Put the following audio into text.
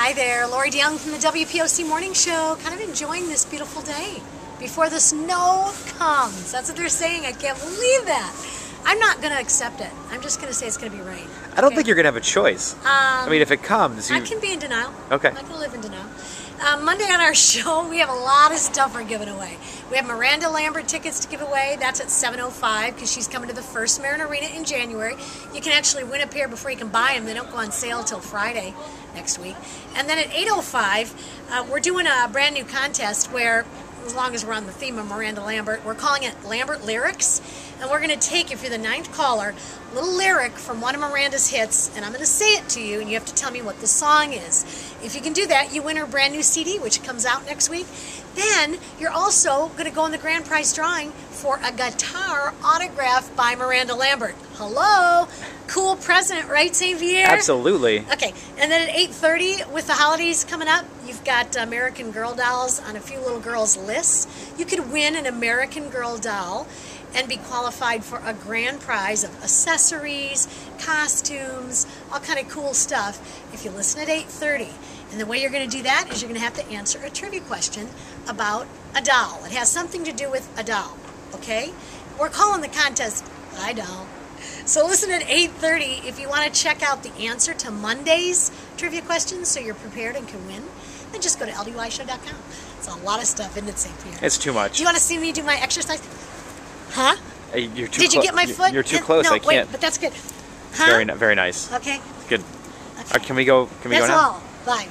Hi there, Lori DeYoung from the WPOC Morning Show. Kind of enjoying this beautiful day before the snow comes. That's what they're saying. I can't believe that. I'm not going to accept it. I'm just going to say it's going to be rain. I don't think you're going to have a choice. I mean, if it comes, I can be in denial. Okay. I can live in denial. Monday on our show, we have a lot of stuff we're giving away. We have Miranda Lambert tickets to give away. That's at 7:05 because she's coming to the First Marin Arena in January. You can actually win a pair before you can buy them. They don't go on sale till Friday next week. And then at 8:05, we're doing a brand new contest where, as long as we're on the theme of Miranda Lambert, we're calling it Lambert Lyrics. And we're going to take, if you're the 9th caller, a little lyric from one of Miranda's hits, and I'm going to say it to you, and you have to tell me what the song is. If you can do that, you win her brand new CD, which comes out next week. Then you're also going to go in the grand prize drawing for a guitar autographed by Miranda Lambert. Hello? Cool present, right, St. Pierre? Absolutely. Okay, and then at 8:30, with the holidays coming up, you've got American Girl dolls on a few little girls' lists. You could win an American Girl doll and be qualified for a grand prize of accessories, costumes, all kind of cool stuff if you listen at 8:30. And the way you're going to do that is you're going to have to answer a trivia question about a doll. It has something to do with a doll, okay? We're calling the contest I Doll. So listen at 8:30 if you want to check out the answer to Monday's trivia questions so you're prepared and can win. Then just go to ldyshow.com. It's a lot of stuff, isn't it, St. Pierre? It's too much. Do you want to see me do my exercise? Huh? You're too Did you get my foot? You're too close. No, I can't. wait, but that's good. Huh? Very nice. Okay. Good. Okay. Can we go? Can we That's go now? all. Bye.